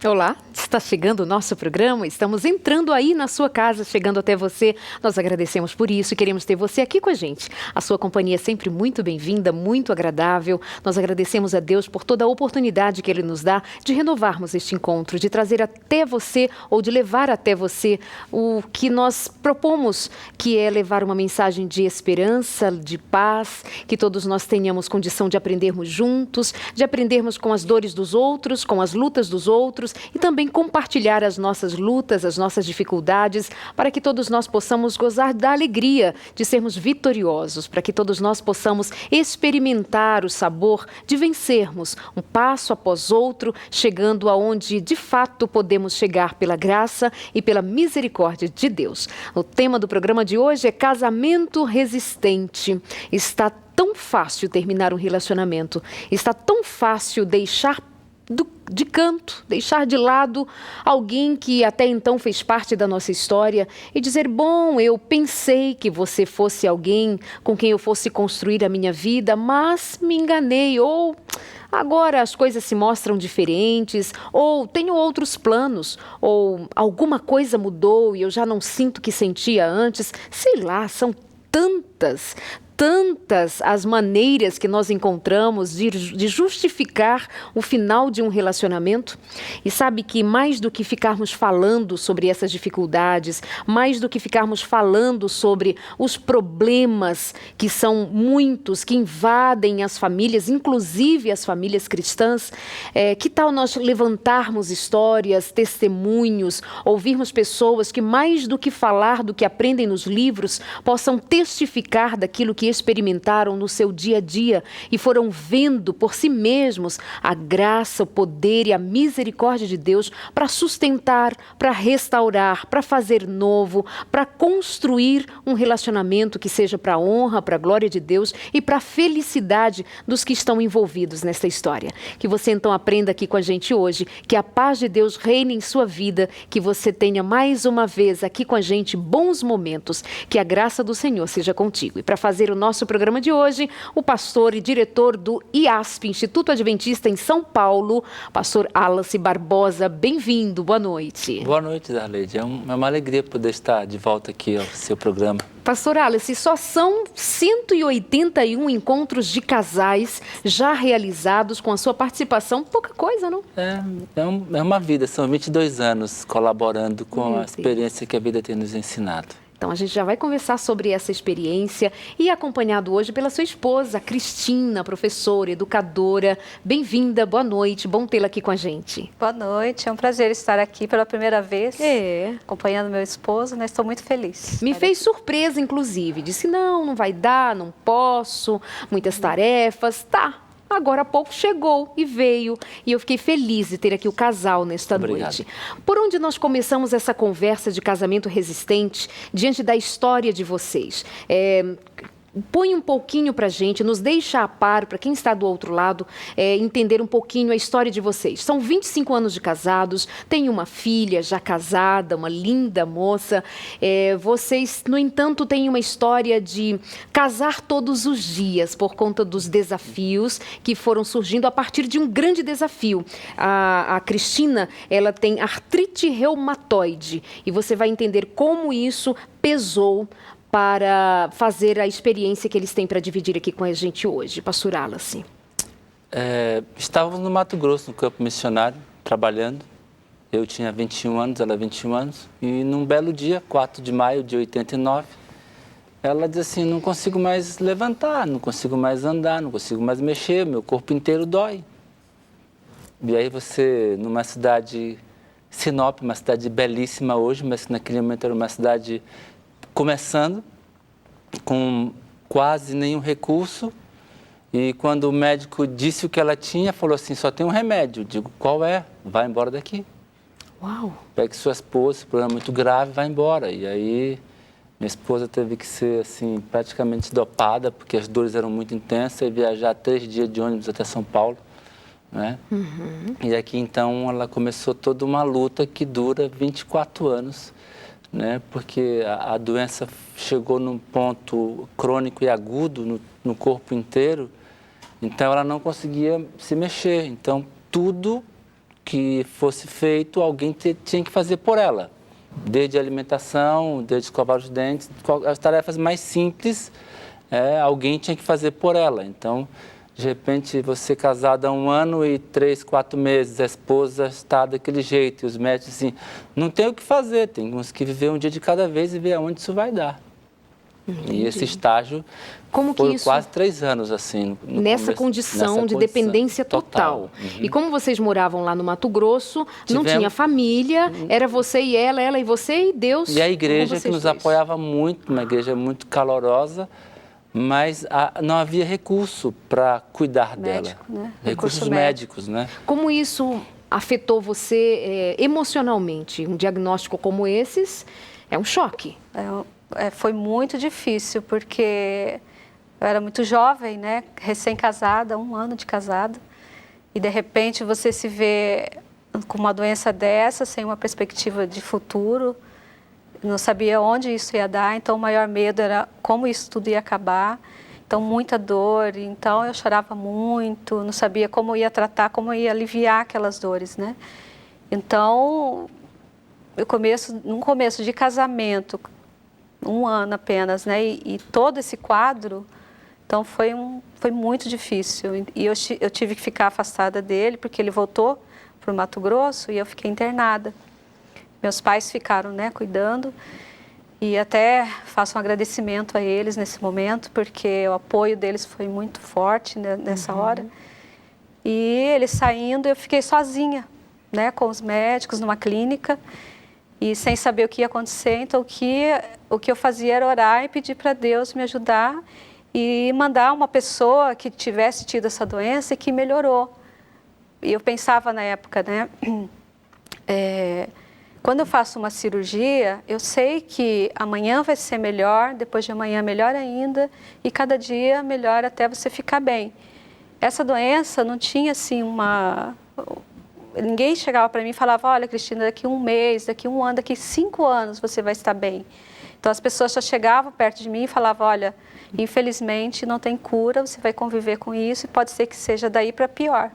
Olá, está chegando o nosso programa, estamos entrando aí na sua casa, chegando até você. Nós agradecemos por isso e queremos ter você aqui com a gente. A sua companhia é sempre muito bem-vinda, muito agradável. Nós agradecemos a Deus por toda a oportunidade que Ele nos dá de renovarmos este encontro, de trazer até você ou de levar até você o que nós propomos, que é levar uma mensagem de esperança, de paz, que todos nós tenhamos condição de aprendermos juntos, de aprendermos com as dores dos outros, com as lutas dos outros, e também compartilhar as nossas lutas, as nossas dificuldades, para que todos nós possamos gozar da alegria de sermos vitoriosos, para que todos nós possamos experimentar o sabor de vencermos um passo após outro, chegando aonde de fato podemos chegar pela graça e pela misericórdia de Deus. O tema do programa de hoje é casamento resistente. Está tão fácil terminar um relacionamento, está tão fácil deixar de canto, deixar de lado alguém que até então fez parte da nossa história e dizer, bom, eu pensei que você fosse alguém com quem eu fosse construir a minha vida, mas me enganei, ou agora as coisas se mostram diferentes, ou tenho outros planos, ou alguma coisa mudou e eu já não sinto o que sentia antes. Sei lá, são tantas as maneiras que nós encontramos de justificar o final de um relacionamento. E sabe que mais do que ficarmos falando sobre essas dificuldades, mais do que ficarmos falando sobre os problemas que são muitos, que invadem as famílias, inclusive as famílias cristãs, que tal nós levantarmos histórias, testemunhos, ouvirmos pessoas que mais do que falar do que aprendem nos livros, possam testificar daquilo que experimentaram no seu dia a dia e foram vendo por si mesmos a graça, o poder e a misericórdia de Deus para sustentar, para restaurar, para fazer novo, para construir um relacionamento que seja para a honra, para a glória de Deus e para a felicidade dos que estão envolvidos nesta história. Que você então aprenda aqui com a gente hoje, que a paz de Deus reine em sua vida, que você tenha mais uma vez aqui com a gente bons momentos, que a graça do Senhor seja contigo. E para fazer o nosso programa de hoje, o pastor e diretor do IASP, Instituto Adventista em São Paulo, pastor Wallace Barbosa. Bem-vindo, boa noite. Boa noite, Darleide. É uma alegria poder estar de volta aqui ao seu programa. Pastor Wallace, só são 181 encontros de casais já realizados com a sua participação. Pouca coisa, não? É uma vida, são 22 anos colaborando com a experiência que a vida tem nos ensinado. Então, a gente já vai conversar sobre essa experiência e acompanhado hoje pela sua esposa, Cristina, professora, educadora. Bem-vinda, boa noite, bom tê-la aqui com a gente. Boa noite, é um prazer estar aqui pela primeira vez, acompanhando meu esposo, né? Estou muito feliz. Me fez surpresa, inclusive, disse, não vai dar, não posso, muitas tarefas, tá. Agora há pouco chegou e veio, e eu fiquei feliz de ter aqui o casal nesta noite. Por onde nós começamos essa conversa de casamento resistente, diante da história de vocês? Põe um pouquinho para a gente, nos deixa a par, para quem está do outro lado, entender um pouquinho a história de vocês. São 25 anos de casados, tem uma filha já casada, uma linda moça. Vocês, no entanto, têm uma história de casar todos os dias por conta dos desafios que foram surgindo a partir de um grande desafio. A Cristina, ela tem artrite reumatoide e você vai entender como isso pesou para fazer a experiência que eles têm para dividir aqui com a gente hoje. Pastor Wallace. Estávamos no Mato Grosso, no campo missionário, trabalhando. Eu tinha 21 anos, ela 21 anos. E num belo dia, 4 de maio de 89, ela disse assim, não consigo mais levantar, não consigo mais andar, não consigo mais mexer, meu corpo inteiro dói. E aí você, numa cidade, Sinop, uma cidade belíssima hoje, mas naquele momento era uma cidade começando, com quase nenhum recurso, e quando o médico disse o que ela tinha, falou assim, só tem um remédio. Eu digo, qual é? Vai embora daqui. Uau! Pegue sua esposa, esse problema é muito grave, vai embora. E aí, minha esposa teve que ser, assim, praticamente dopada, porque as dores eram muito intensas, e viajar 3 dias de ônibus até São Paulo, né? E aqui, então, ela começou toda uma luta que dura 24 anos, né? Porque a doença chegou num ponto crônico e agudo no corpo inteiro, então ela não conseguia se mexer. Então, tudo que fosse feito, alguém tinha que fazer por ela. Desde a alimentação, desde escovar os dentes, as tarefas mais simples, alguém tinha que fazer por ela. Então, de repente, você casada há 1 ano e 3, 4 meses, a esposa está daquele jeito, e os médicos assim, não tem o que fazer, temos que viver um dia de cada vez e ver aonde isso vai dar. Entendi. E esse estágio foi quase 3 anos, assim. Nessa condição de dependência total. Uhum. E como vocês moravam lá no Mato Grosso, não tinha família, era você e ela e você e Deus. E a igreja que nos apoiava muito, uma igreja muito calorosa, mas não havia recurso para cuidar dela. Né? Recursos médicos, né? Como isso afetou você emocionalmente? Um diagnóstico como esses é um choque. Foi muito difícil, porque eu era muito jovem, né? Recém-casada, 1 ano de casada, e de repente você se vê com uma doença dessa, sem uma perspectiva de futuro, não sabia onde isso ia dar, então o maior medo era como isso tudo ia acabar, então muita dor, então eu chorava muito, não sabia como ia tratar, como ia aliviar aquelas dores, né? Então, num começo de casamento, 1 ano apenas, né? E todo esse quadro, então foi muito difícil. E eu tive que ficar afastada dele, porque ele voltou para o Mato Grosso e eu fiquei internada. Meus pais ficaram, né, cuidando, e até faço um agradecimento a eles nesse momento, porque o apoio deles foi muito forte, né, nessa hora. E eles saindo, eu fiquei sozinha, né, com os médicos numa clínica, e sem saber o que ia acontecer. Então, o que eu fazia era orar e pedir para Deus me ajudar e mandar uma pessoa que tivesse tido essa doença e que melhorou. E eu pensava na época, né, quando eu faço uma cirurgia, eu sei que amanhã vai ser melhor, depois de amanhã melhor ainda, e cada dia melhor até você ficar bem. Essa doença não tinha assim Ninguém chegava para mim e falava, olha, Cristina, daqui 1 mês, daqui 1 ano, daqui 5 anos você vai estar bem. Então as pessoas só chegavam perto de mim e falavam, olha, infelizmente não tem cura, você vai conviver com isso e pode ser que seja daí para pior.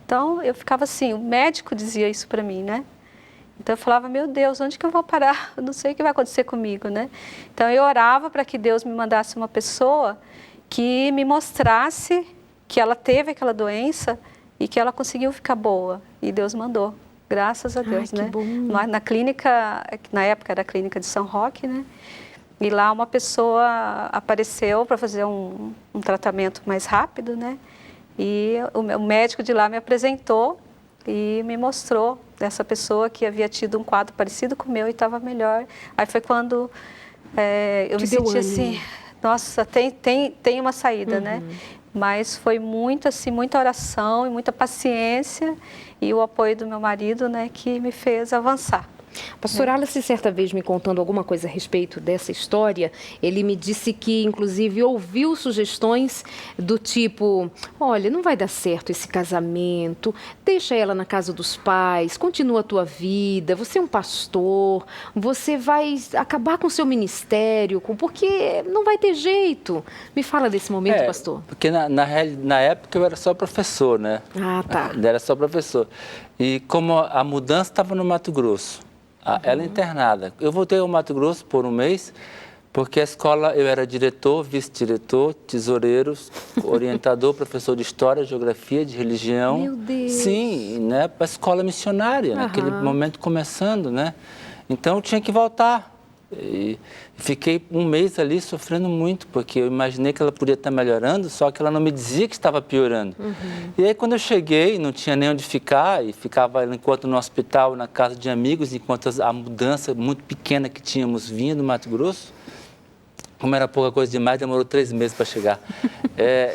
Então eu ficava assim, o médico dizia isso para mim, né? Então eu falava, meu Deus, onde que eu vou parar? Eu não sei o que vai acontecer comigo, né? Então eu orava para que Deus me mandasse uma pessoa que me mostrasse que ela teve aquela doença e que ela conseguiu ficar boa. E Deus mandou, graças a Deus, né? Bom. Na clínica, na época era a clínica de São Roque, né? E lá uma pessoa apareceu para fazer um tratamento mais rápido, né? E o médico de lá me apresentou e me mostrou essa pessoa que havia tido um quadro parecido com o meu e estava melhor. Aí foi quando eu me senti assim, nossa, tem uma saída, né? Mas foi muito assim, muita oração e muita paciência e o apoio do meu marido, né, que me fez avançar. Pastor Alice, certa vez me contando alguma coisa a respeito dessa história, ele me disse que, inclusive, ouviu sugestões do tipo, olha, não vai dar certo esse casamento, deixa ela na casa dos pais, continua a tua vida, você é um pastor, você vai acabar com o seu ministério, porque não vai ter jeito. Me fala desse momento, pastor. Porque na época eu era só professor, né? Ah, tá. Era só professor. E como a mudança estava no Mato Grosso, ela internada. Eu voltei ao Mato Grosso por 1 mês, porque a escola, eu era diretor, vice-diretor, tesoureiro, orientador, professor de História, Geografia, de Religião. Meu Deus! Sim, né, para a escola missionária, naquele momento começando, né? Então, eu tinha que voltar. E fiquei 1 mês ali sofrendo muito, porque eu imaginei que ela podia estar melhorando, só que ela não me dizia que estava piorando. E aí, quando eu cheguei, não tinha nem onde ficar, e ficava enquanto no hospital, na casa de amigos, enquanto a mudança muito pequena que tínhamos vinha do Mato Grosso, como era pouca coisa demais, demorou 3 meses para chegar.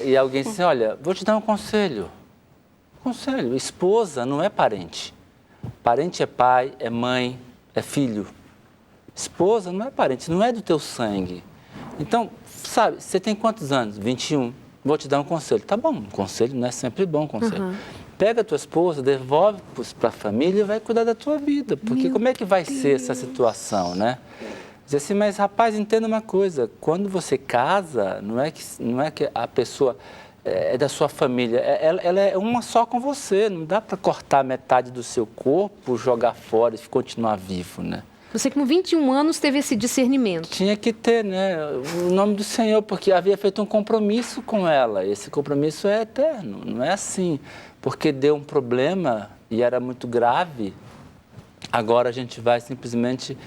E alguém disse, olha, vou te dar um conselho. Conselho, esposa não é parente. Parente é pai, é mãe, é filho. Esposa não é parente, não é do teu sangue. Então, sabe, você tem quantos anos? 21. Vou te dar um conselho. Tá bom, um conselho não é sempre bom, conselho. Pega a tua esposa, devolve para a família e vai cuidar da tua vida. Porque como é que vai ser essa situação, né? Diz assim, mas rapaz, entenda uma coisa. Quando você casa, não é que a pessoa é da sua família. Ela é uma só com você. Não dá para cortar metade do seu corpo, jogar fora e continuar vivo, né? Você com 21 anos teve esse discernimento. Tinha que ter, né? O nome do Senhor, porque havia feito um compromisso com ela. Esse compromisso é eterno, não é assim. Porque deu um problema e era muito grave, agora a gente vai simplesmente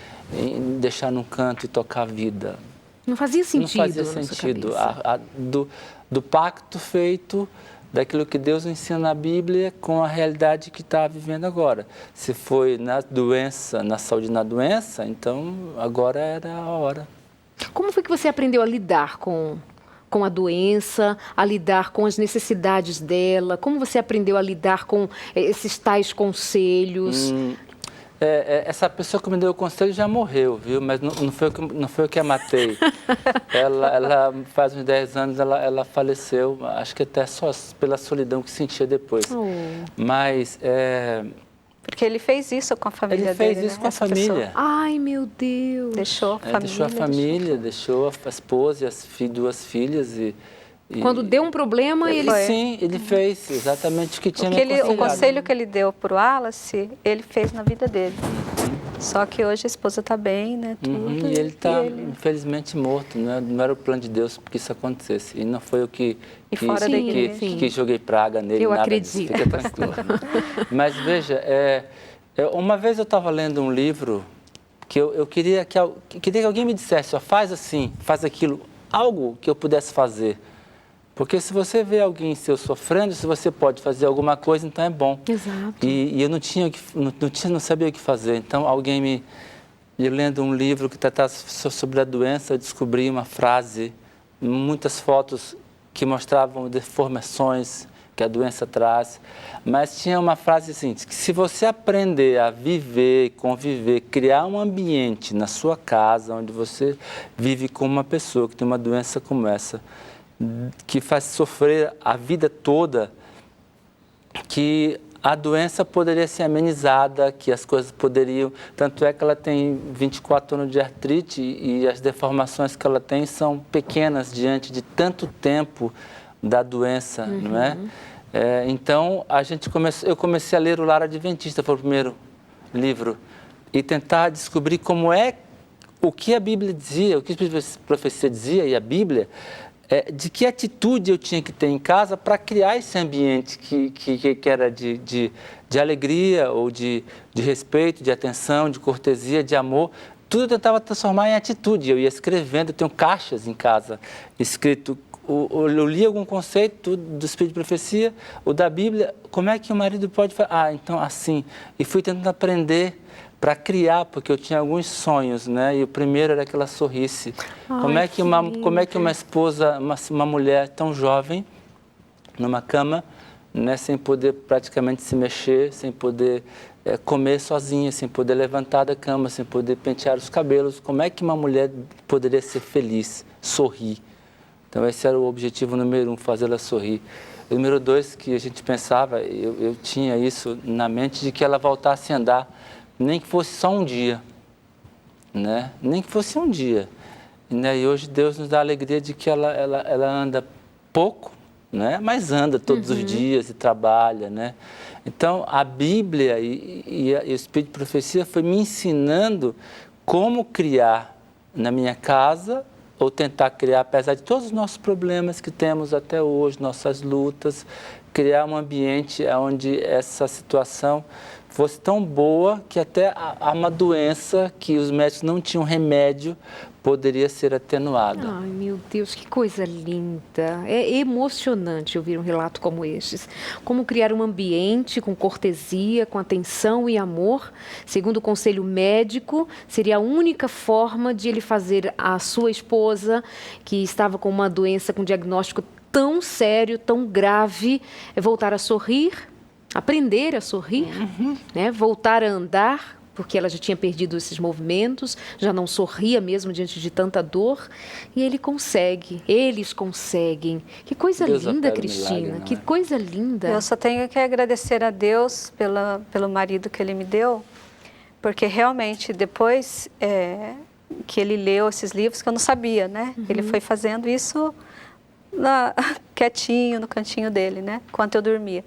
deixar num canto e tocar a vida. Não fazia sentido. Não fazia sentido. Do pacto feito, daquilo que Deus ensina na Bíblia com a realidade que está vivendo agora. Se foi na doença, na saúde na doença, então agora era a hora. Como foi que você aprendeu a lidar com a doença, a lidar com as necessidades dela? Como você aprendeu a lidar com esses tais conselhos? Essa pessoa que me deu o conselho já morreu, viu? Mas não foi eu que a matei. Ela faz uns 10 anos, ela faleceu, acho que até só pela solidão que sentia depois. Mas... Porque ele fez isso com a família dele, Ele fez isso com a família. Pessoa. Ai, meu Deus. Deixou a família. Deixou a família, deixou a esposa e as 2 filhas e... Quando deu um problema, ele... Sim, ele fez exatamente o que tinha me O aconselhado. conselho que ele deu para o Wallace, ele fez na vida dele. Só que hoje a esposa está bem, né? Tudo, E ele está, infelizmente, morto. Não era o plano de Deus que isso acontecesse. E não foi eu que joguei praga nele. Eu nada acredito. Disso. Fica tranquilo. Mas veja, uma vez eu estava lendo um livro que eu queria que alguém me dissesse, ó, faz assim, faz aquilo, algo que eu pudesse fazer. Porque se você vê alguém seu sofrendo, se você pode fazer alguma coisa, então é bom. Exato. E eu não sabia o que fazer. Então eu lendo um livro que tratava sobre a doença, eu descobri uma frase, muitas fotos que mostravam deformações que a doença traz. Mas tinha uma frase assim, que se você aprender a viver, conviver, criar um ambiente na sua casa, onde você vive com uma pessoa que tem uma doença como essa, que faz sofrer a vida toda, que a doença poderia ser amenizada, que as coisas poderiam... Tanto é que ela tem 24 anos de artrite e as deformações que ela tem são pequenas diante de tanto tempo da doença, não é? Então, eu comecei a ler o Lar Adventista, foi o primeiro livro, e tentar descobrir o que a Bíblia dizia, o que a profecia dizia e a Bíblia... de que atitude eu tinha que ter em casa para criar esse ambiente que era de alegria ou de respeito, de atenção, de cortesia, de amor. Tudo eu tentava transformar em atitude. Eu ia escrevendo, eu tenho caixas em casa escrito. Eu li algum conceito do Espírito de Profecia, o da Bíblia, como é que o marido pode fazer? Então assim. E fui tentando aprender para criar, porque eu tinha alguns sonhos, né? E o primeiro era que ela sorrisse. Como é que uma esposa, uma mulher tão jovem, numa cama, né, sem poder praticamente se mexer, sem poder comer sozinha, sem poder levantar da cama, sem poder pentear os cabelos, como é que uma mulher poderia ser feliz, sorrir? Então esse era o objetivo número 1, fazê-la sorrir. O número 2, que a gente pensava, eu tinha isso na mente, de que ela voltasse a andar, nem que fosse só um dia, né? Nem que fosse um dia. Né? E hoje Deus nos dá a alegria de que ela anda pouco, né? Mas anda todos os dias e trabalha, né? Então, a Bíblia e o Espírito de Profecia foi me ensinando como criar na minha casa, ou tentar criar, apesar de todos os nossos problemas que temos até hoje, nossas lutas, criar um ambiente onde essa situação fosse tão boa que até uma doença que os médicos não tinham remédio poderia ser atenuada. Ai, meu Deus, que coisa linda. É emocionante ouvir um relato como estes. Como criar um ambiente com cortesia, com atenção e amor, segundo o conselho médico, seria a única forma de ele fazer a sua esposa, que estava com uma doença com diagnóstico tão sério, tão grave, voltar a sorrir, aprender a sorrir, né? Voltar a andar, porque ela já tinha perdido esses movimentos, já não sorria mesmo diante de tanta dor, e eles conseguem. Que coisa linda, Cristina, milagre, que coisa linda. Eu só tenho que agradecer a Deus pelo marido que Ele me deu, porque realmente depois que ele leu esses livros, que eu não sabia, né? Ele foi fazendo isso quietinho no cantinho dele, né? Enquanto eu dormia.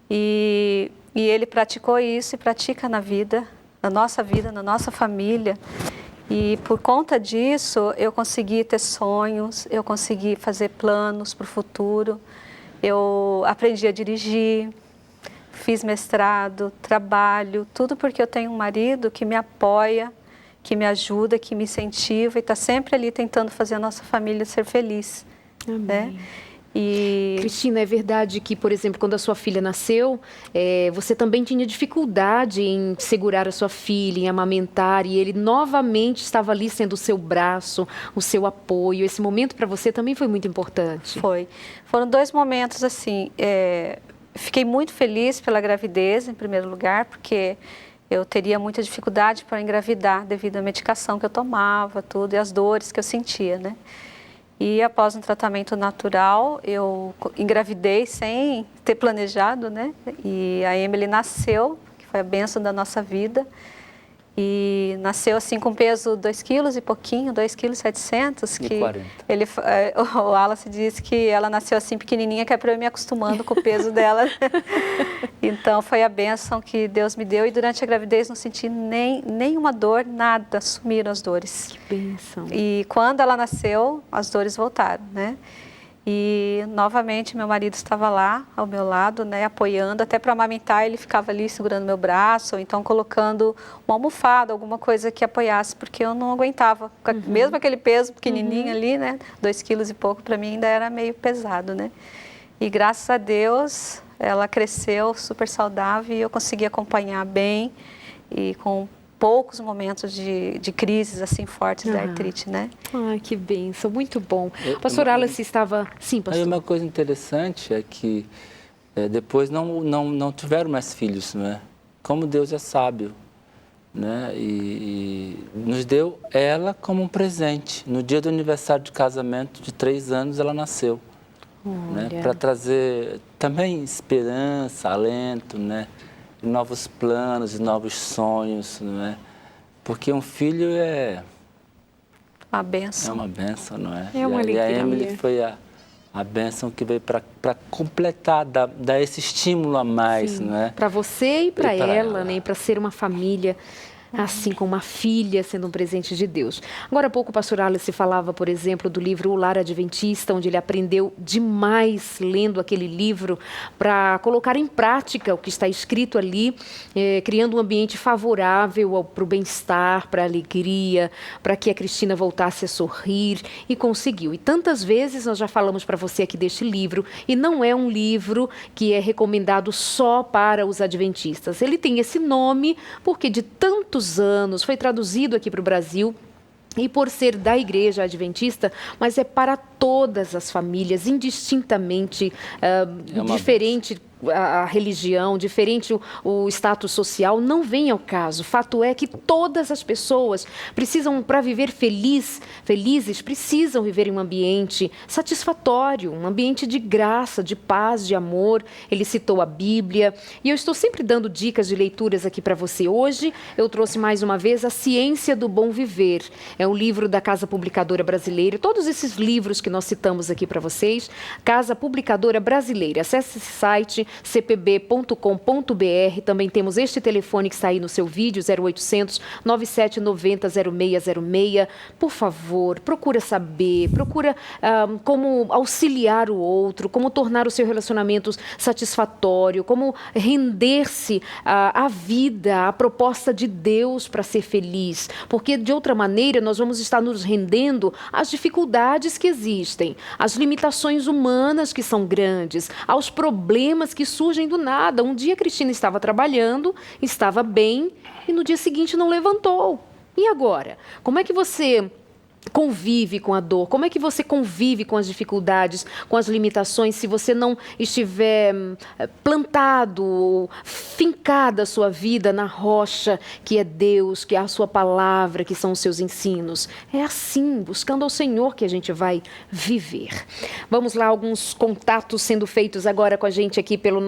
E ele praticou isso e pratica na vida, na nossa família. E por conta disso, eu consegui ter sonhos, eu consegui fazer planos para o futuro, eu aprendi a dirigir, fiz mestrado, trabalho, tudo porque eu tenho um marido que me apoia, que me ajuda, que me incentiva e está sempre ali tentando fazer a nossa família ser feliz. Amém. Né? E... Cristina, é verdade que, por exemplo, quando a sua filha nasceu, você também tinha dificuldade em segurar a sua filha, em amamentar, e ele novamente estava ali sendo o seu braço, o seu apoio. Esse momento para você também foi muito importante. Foi. Foram 2 momentos assim, fiquei muito feliz pela gravidez, em primeiro lugar, porque eu teria muita dificuldade para engravidar devido à medicação que eu tomava, tudo, e as dores que eu sentia, né? E após um tratamento natural, eu engravidei sem ter planejado, né? E a Emily nasceu, que foi a bênção da nossa vida. E nasceu assim com peso 2 quilos e pouquinho, 2,7 kg. E 40. O Wallace disse que ela nasceu assim pequenininha, que é para eu ir me acostumando com o peso dela. Então foi a bênção que Deus me deu. E durante a gravidez não senti nenhuma dor, nada, sumiram as dores. Que bênção. E quando ela nasceu, as dores voltaram, né? E novamente meu marido estava lá ao meu lado, né, apoiando, até para amamentar ele ficava ali segurando meu braço, ou então colocando uma almofada, alguma coisa que apoiasse, porque eu não aguentava, mesmo aquele peso pequenininho ali, né, 2 quilos e pouco, para mim ainda era meio pesado, né. E graças a Deus ela cresceu super saudável e eu consegui acompanhar bem e com poucos momentos de crises assim fortes da artrite, né? Ai, que bênção, muito bom. Pastor Wallace estava... Sim, pastor. Aí uma coisa interessante é que depois não tiveram mais filhos, né? Como Deus é sábio, né? E nos deu ela como um presente. No dia do aniversário de casamento de 3 anos, ela nasceu. Né? Para trazer também esperança, alento, né? Novos planos, novos sonhos, não é? Porque um filho é uma bênção. É uma bênção, não é? É uma alegria. E a Emily foi a bênção que veio para completar, dar esse estímulo a mais, Sim, não é? para você e para ela, né? Para ser uma família, assim como uma filha sendo um presente de Deus. Agora há pouco o pastor Wallace falava, por exemplo, do livro O Lar Adventista, onde ele aprendeu demais lendo aquele livro para colocar em prática o que está escrito ali, criando um ambiente favorável para o bem-estar, para a alegria, para que a Cristina voltasse a sorrir, e conseguiu. E tantas vezes nós já falamos para você aqui deste livro, e não é um livro que é recomendado só para os adventistas. Ele tem esse nome porque de tantos anos, foi traduzido aqui para o Brasil, e por ser da Igreja Adventista, mas é para todas as famílias, indistintamente, diferente a religião, diferente o status social, não vem ao caso. Fato é que todas as pessoas precisam, para viver felizes, precisam viver em um ambiente satisfatório, um ambiente de graça, de paz, de amor. Ele citou a Bíblia, e eu estou sempre dando dicas de leituras aqui para você. Hoje eu trouxe mais uma vez A Ciência do Bom Viver. É um livro da Casa Publicadora Brasileira. Todos esses livros que nós citamos aqui para vocês, Casa Publicadora Brasileira. Acesse esse site, cpb.com.br. Também temos este telefone que está aí no seu vídeo, 0800 9790 0606. Por favor, procura saber, procura como auxiliar o outro, como tornar o seu relacionamento satisfatório, como render-se à vida, à proposta de Deus para ser feliz. Porque, de outra maneira, nós vamos estar nos rendendo às dificuldades que existem, às limitações humanas que são grandes, aos problemas que surgem do nada. Um dia a Cristina estava trabalhando, estava bem, e no dia seguinte não levantou. E agora? Como é que você convive com a dor? Como é que você convive com as dificuldades, com as limitações, se você não estiver plantado, fincada a sua vida na rocha que é Deus, que é a sua palavra, que são os seus ensinos? É assim, buscando ao Senhor, que a gente vai viver. Vamos lá, alguns contatos sendo feitos agora com a gente aqui pelo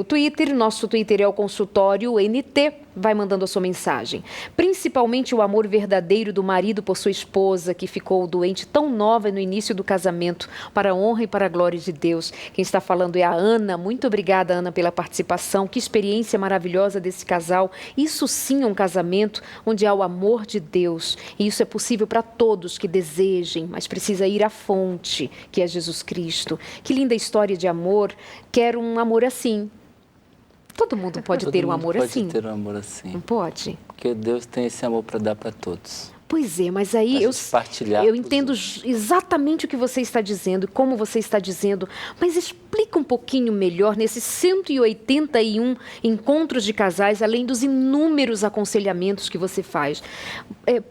Twitter. Nosso Twitter é o Consultório NT. vai mandando a sua mensagem. Principalmente o amor verdadeiro do marido por sua esposa, que ficou doente tão nova no início do casamento, para a honra e para a glória de Deus. Quem está falando é a Ana. Muito obrigada, Ana, pela participação. Que experiência maravilhosa desse casal. Isso sim é um casamento onde há o amor de Deus. E isso é possível para todos que desejem, mas precisa ir à fonte, que é Jesus Cristo. Que linda história de amor. Quero um amor assim. Todo mundo pode ter um amor assim. Pode ter um amor assim. Não pode? Porque Deus tem esse amor para dar para todos. Pois é, mas aí eu entendo exatamente o que você está dizendo, como você está dizendo, mas explica um pouquinho melhor nesses 181 encontros de casais, além dos inúmeros aconselhamentos que você faz.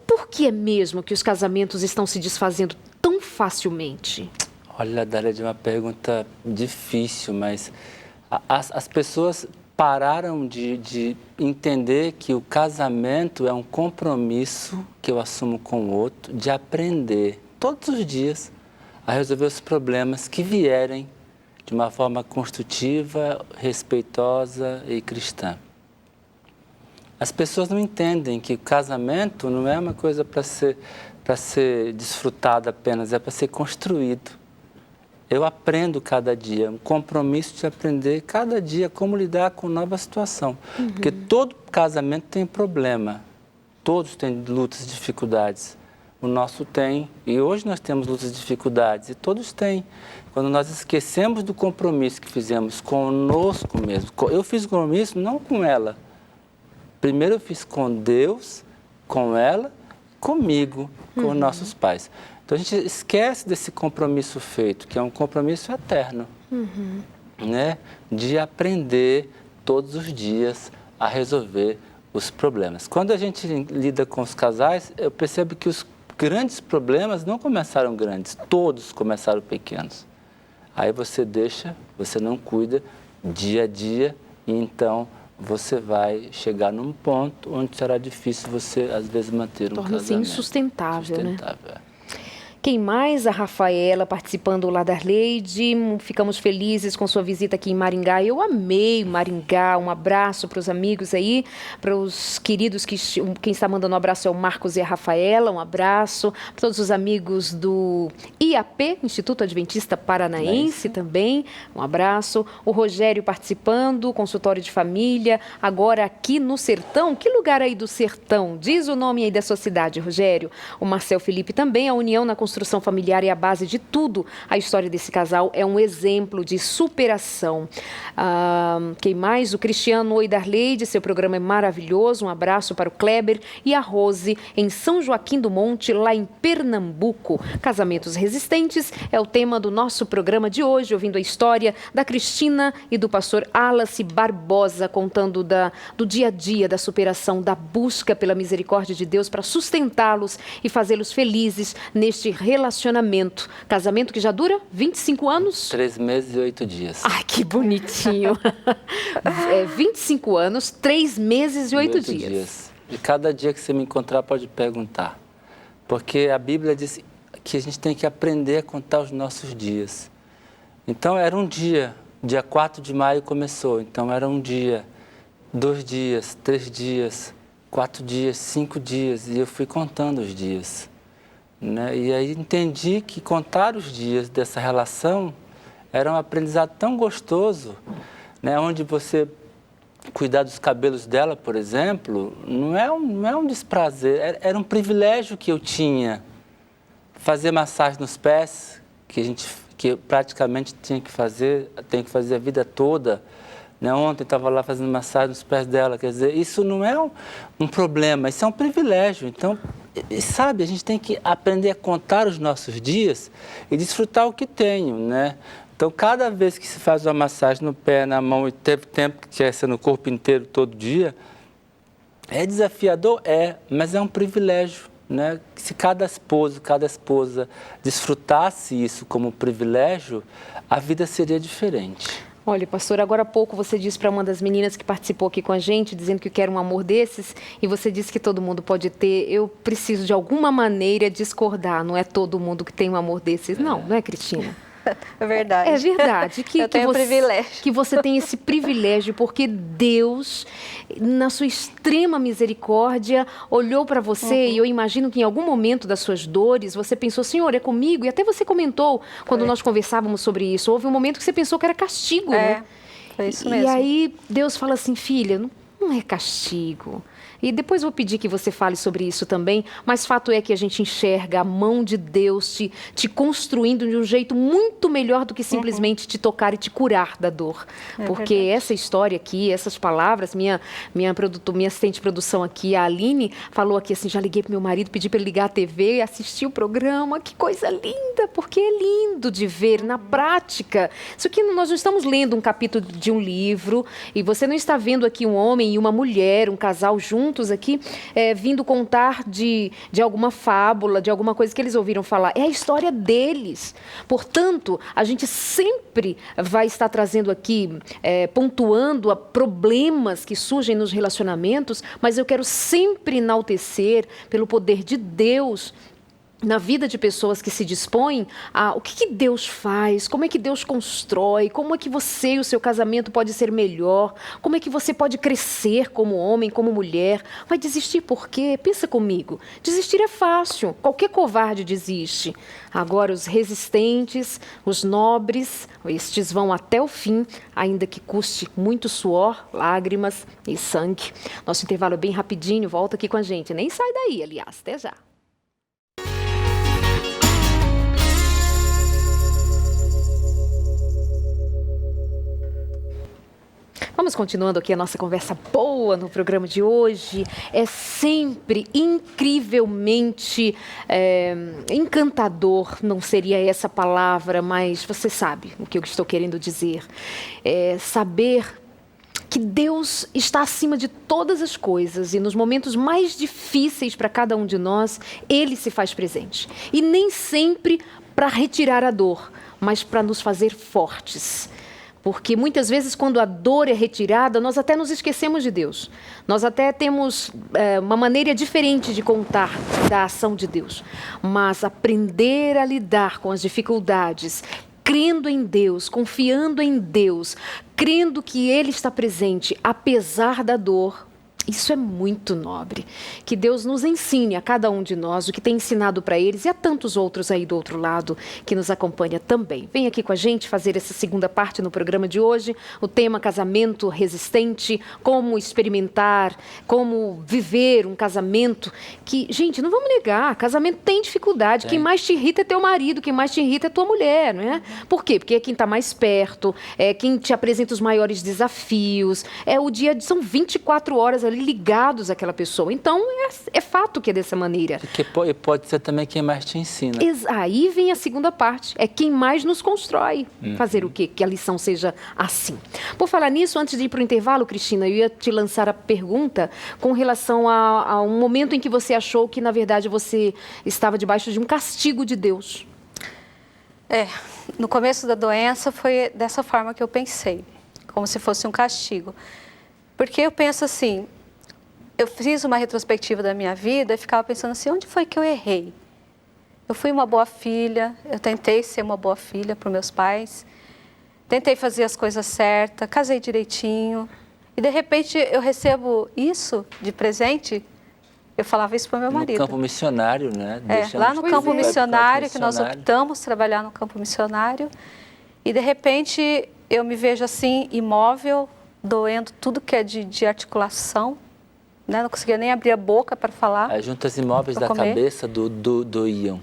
Por que é mesmo que os casamentos estão se desfazendo tão facilmente? Olha, Dália, de uma pergunta difícil, mas as pessoas pararam de entender que o casamento é um compromisso que eu assumo com o outro, de aprender todos os dias a resolver os problemas que vierem de uma forma construtiva, respeitosa e cristã. As pessoas não entendem que o casamento não é uma coisa para ser desfrutada apenas, é para ser construído. Eu aprendo cada dia, um compromisso de aprender cada dia como lidar com nova situação. Porque todo casamento tem problema, todos têm lutas, dificuldades. O nosso tem, e hoje nós temos lutas e dificuldades, e todos têm. Quando nós esquecemos do compromisso que fizemos conosco mesmo, eu fiz compromisso não com ela. Primeiro eu fiz com Deus, com ela, comigo, com os nossos pais. Então, a gente esquece desse compromisso feito, que é um compromisso eterno, né? De aprender todos os dias a resolver os problemas. Quando a gente lida com os casais, eu percebo que os grandes problemas não começaram grandes, todos começaram pequenos. Aí você deixa, você não cuida, dia a dia, e então você vai chegar num ponto onde será difícil você, às vezes, manter um casamento. Torna-se insustentável, né? Insustentável. Quem mais? A Rafaela participando lá da Leide. Ficamos felizes com sua visita aqui em Maringá. Eu amei Maringá. Um abraço para os amigos aí, para os queridos quem está mandando um abraço é o Marcos e a Rafaela. Um abraço para todos os amigos do IAP, Instituto Adventista Paranaense também. Um abraço. O Rogério participando, consultório de família. Agora aqui no Sertão. Que lugar aí do Sertão? Diz o nome aí da sua cidade, Rogério. O Marcel Felipe também. A união na construção familiar é a base de tudo. A história desse casal é um exemplo de superação. Quem mais? O Cristiano. Oi, Darleide, seu programa é maravilhoso. Um abraço para o Kleber e a Rose, em São Joaquim do Monte, lá em Pernambuco. Casamentos resistentes é o tema do nosso programa de hoje, ouvindo a história da Cristina e do pastor Wallace Barbosa, contando do dia a dia, da superação, da busca pela misericórdia de Deus para sustentá-los e fazê-los felizes neste relacionamento. Casamento que já dura 25 anos? 3 meses e 8 dias. Ai, que bonitinho. 25 anos, 3 meses e 8 dias. E cada dia que você me encontrar pode perguntar. Porque a Bíblia diz que a gente tem que aprender a contar os nossos dias. Então era um dia 4 de maio começou. Então era um dia, 2 dias, 3 dias, 4 dias, 5 dias. E eu fui contando os dias. Né? E aí entendi que contar os dias dessa relação era um aprendizado tão gostoso, né? Onde você cuidar dos cabelos dela, por exemplo, não é um desprazer, era um privilégio que eu tinha. Fazer massagem nos pés, que eu praticamente tem que fazer a vida toda. Né? Ontem estava lá fazendo massagem nos pés dela, quer dizer, isso não é um problema, isso é um privilégio. Então, sabe, a gente tem que aprender a contar os nossos dias e desfrutar o que tenho, né? Então, cada vez que se faz uma massagem no pé, na mão, e teve tempo que quer ser no corpo inteiro todo dia, é desafiador? É, mas é um privilégio, né? Se cada esposa desfrutasse isso como privilégio, a vida seria diferente. Olha, pastor, agora há pouco você disse para uma das meninas que participou aqui com a gente, dizendo que quer um amor desses, e você disse que todo mundo pode ter. Eu preciso, de alguma maneira, discordar. Não é todo mundo que tem um amor desses. Não é, Cristina? É verdade. É verdade. Eu tenho privilégio. Que você tem esse privilégio, porque Deus, na sua extrema misericórdia, olhou para você e eu imagino que em algum momento das suas dores, você pensou, Senhor, é comigo? E até você comentou, quando nós conversávamos sobre isso, houve um momento que você pensou que era castigo, né? Foi isso mesmo. E aí Deus fala assim, filha, não é castigo. E depois vou pedir que você fale sobre isso também, mas fato é que a gente enxerga a mão de Deus te construindo de um jeito muito melhor do que simplesmente te tocar e te curar da dor. Porque verdade. essa história aqui, essas palavras, minha assistente de produção aqui, a Aline, falou aqui assim, já liguei pro meu marido, pedi para ele ligar a TV, assistir o programa, que coisa linda, porque é lindo de ver na prática. Isso aqui nós não estamos lendo um capítulo de um livro e você não está vendo aqui um homem e uma mulher, um casal juntos aqui, vindo contar de alguma fábula, de alguma coisa que eles ouviram falar. É a história deles. Portanto, a gente sempre vai estar trazendo aqui, pontuando a problemas que surgem nos relacionamentos, mas eu quero sempre enaltecer pelo poder de Deus na vida de pessoas que se dispõem a o que Deus faz, como é que Deus constrói, como é que você e o seu casamento pode ser melhor, como é que você pode crescer como homem, como mulher. Vai desistir por quê? Pensa comigo. Desistir é fácil, qualquer covarde desiste. Agora os resistentes, os nobres, estes vão até o fim, ainda que custe muito suor, lágrimas e sangue. Nosso intervalo é bem rapidinho, volta aqui com a gente. Nem sai daí, aliás, até já. Vamos continuando aqui a nossa conversa boa no programa de hoje. É sempre incrivelmente encantador, não seria essa palavra, mas você sabe o que eu estou querendo dizer. Saber que Deus está acima de todas as coisas e nos momentos mais difíceis para cada um de nós, Ele se faz presente. E nem sempre para retirar a dor, mas para nos fazer fortes. Porque muitas vezes, quando a dor é retirada, nós até nos esquecemos de Deus. Nós até temos uma maneira diferente de contar da ação de Deus. Mas aprender a lidar com as dificuldades, crendo em Deus, confiando em Deus, crendo que Ele está presente, apesar da dor, isso é muito nobre. Que Deus nos ensine a cada um de nós o que tem ensinado para eles e a tantos outros aí do outro lado que nos acompanha também. Vem aqui com a gente fazer essa segunda parte no programa de hoje. O tema casamento resistente, como experimentar, como viver um casamento que, gente, não vamos negar, casamento tem dificuldade. Quem mais te irrita é teu marido, quem mais te irrita é tua mulher, não é? Por quê? Porque é quem está mais perto, é quem te apresenta os maiores desafios, o dia, são 24 horas ali ligados àquela pessoa. Então, é fato que é dessa maneira. Porque pode ser também quem mais te ensina. Aí vem a segunda parte. É quem mais nos constrói. Fazer o quê? Que a lição seja assim. Por falar nisso, antes de ir para o intervalo, Cristina, eu ia te lançar a pergunta com relação a um momento em que você achou que, na verdade, você estava debaixo de um castigo de Deus. No começo da doença foi dessa forma que eu pensei. Como se fosse um castigo. Porque eu penso assim, eu fiz uma retrospectiva da minha vida e ficava pensando assim, onde foi que eu errei? Eu fui uma boa filha, eu tentei ser uma boa filha para os meus pais, tentei fazer as coisas certas, casei direitinho, e de repente eu recebo isso de presente, eu falava isso para o meu marido. No campo missionário, né? Lá no campo missionário, que nós optamos trabalhar no campo missionário, e de repente eu me vejo assim, imóvel, doendo tudo que é de articulação, né? Não conseguia nem abrir a boca para falar. As juntas imóveis da cabeça doíam.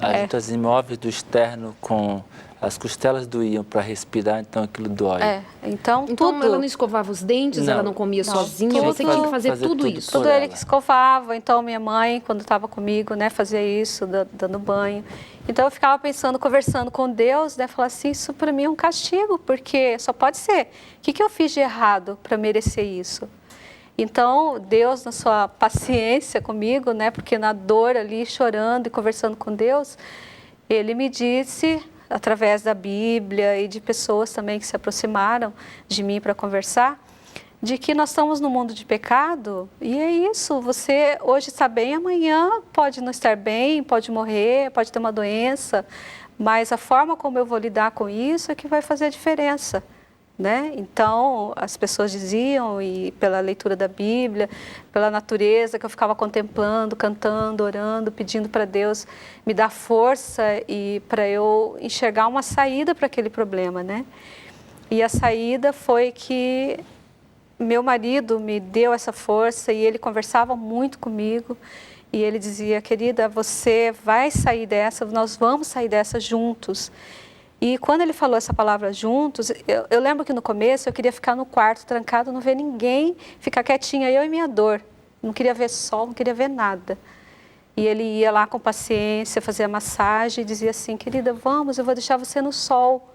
As juntas imóveis do externo com as costelas doíam para respirar, então aquilo dói. Então tudo... ela não escovava os dentes, ela não comia sozinha, você tinha que fazer tudo isso. Tudo ele que escovava, então minha mãe, quando estava comigo, né, fazia isso, dando banho. Então eu ficava pensando, conversando com Deus, né, falar assim, isso para mim é um castigo, porque só pode ser. O que eu fiz de errado para merecer isso? Então, Deus, na sua paciência comigo, né, porque na dor ali, chorando e conversando com Deus, Ele me disse, através da Bíblia e de pessoas também que se aproximaram de mim para conversar, de que nós estamos no mundo de pecado e é isso, você hoje está bem, amanhã pode não estar bem, pode morrer, pode ter uma doença, mas a forma como eu vou lidar com isso é que vai fazer a diferença, né? Então, as pessoas diziam, e pela leitura da Bíblia, pela natureza que eu ficava contemplando, cantando, orando, pedindo para Deus me dar força e para eu enxergar uma saída para aquele problema, né? E a saída foi que meu marido me deu essa força e ele conversava muito comigo e ele dizia: querida, você vai sair dessa, nós vamos sair dessa juntos. E quando ele falou essa palavra juntos, eu lembro que no começo eu queria ficar no quarto trancado, não ver ninguém, ficar quietinha, eu e minha dor. Não queria ver sol, não queria ver nada. E ele ia lá com paciência, fazia massagem e dizia assim: querida, vamos, eu vou deixar você no sol.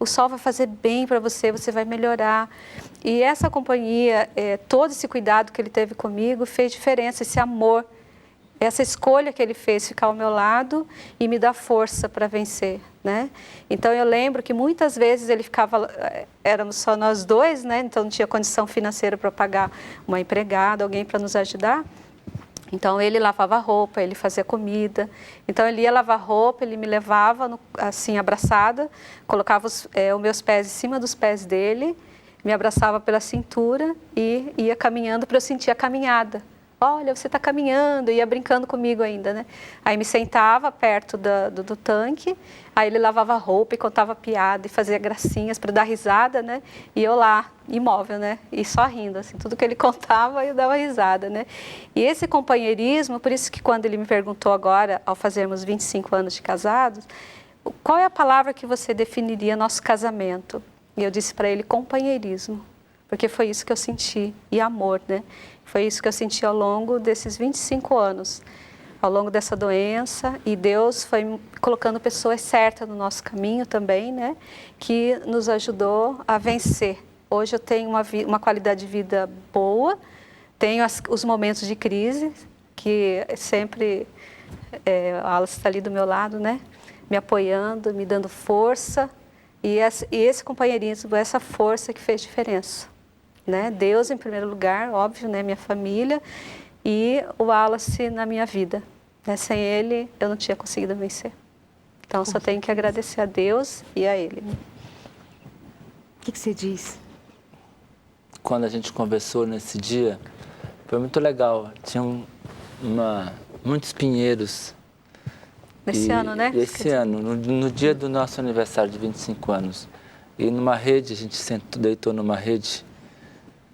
O sol vai fazer bem para você, você vai melhorar. E essa companhia, todo esse cuidado que ele teve comigo fez diferença, esse amor. Essa escolha que ele fez, ficar ao meu lado e me dar força para vencer, né? Então, eu lembro que muitas vezes ele ficava, éramos só nós dois, né? Então, não tinha condição financeira para pagar uma empregada, alguém para nos ajudar. Então, ele lavava roupa, ele fazia comida. Então, ele ia lavar roupa, ele me levava, assim, abraçada, colocava os meus pés em cima dos pés dele, me abraçava pela cintura e ia caminhando para eu sentir a caminhada. Olha, você está caminhando, ia brincando comigo ainda, né? Aí me sentava perto do tanque, aí ele lavava roupa e contava piada e fazia gracinhas para dar risada, né? E eu lá, imóvel, né? E só rindo, assim, tudo que ele contava eu dava risada, né? E esse companheirismo, por isso que quando ele me perguntou agora, ao fazermos 25 anos de casados, qual é a palavra que você definiria nosso casamento? E eu disse para ele: companheirismo, porque foi isso que eu senti, e amor, né? Foi isso que eu senti ao longo desses 25 anos, ao longo dessa doença, e Deus foi colocando pessoas certas no nosso caminho também, né? Que nos ajudou a vencer. Hoje eu tenho uma qualidade de vida boa, tenho os momentos de crise, que sempre a Alice está ali do meu lado, né? Me apoiando, me dando força, e esse companheirismo, essa força que fez diferença. Né? Deus em primeiro lugar, óbvio, né? Minha família e o Wallace na minha vida. Né? Sem ele, eu não tinha conseguido vencer. Então, só tenho que agradecer a Deus e a ele. O que você diz? Quando a gente conversou nesse dia, foi muito legal. Tinham muitos pinheiros. Nesse ano, né? Esse ano, no dia do nosso aniversário de 25 anos. E numa rede, a gente deitou numa rede.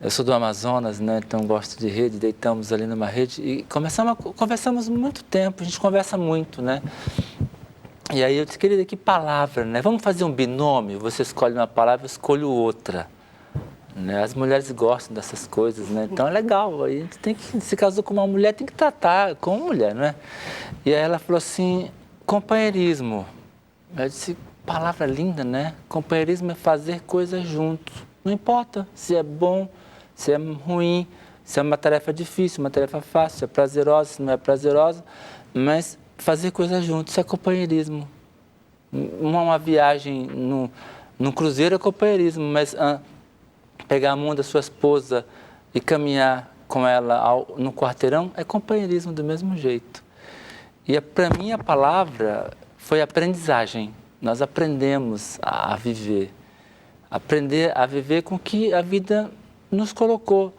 Eu sou do Amazonas, né? Então gosto de rede, deitamos ali numa rede e conversamos muito tempo, a gente conversa muito, né? E aí eu disse: querida, que palavra, né? Vamos fazer um binômio, você escolhe uma palavra, eu escolho outra. Né? As mulheres gostam dessas coisas, né? Então é legal, a gente tem que, se casou com uma mulher, tem que tratar como mulher, né? E aí ela falou assim: companheirismo. Eu disse: palavra linda, né? Companheirismo é fazer coisas juntos. Não importa se é bom, se é ruim, se é uma tarefa difícil, uma tarefa fácil, se é prazerosa, se não é prazerosa, mas fazer coisas juntos, isso é companheirismo. Uma viagem num cruzeiro é companheirismo, mas pegar a mão da sua esposa e caminhar com ela no quarteirão é companheirismo do mesmo jeito. E para mim a palavra foi aprendizagem. Nós aprendemos a viver. Aprender a viver com o que a vida nos colocou.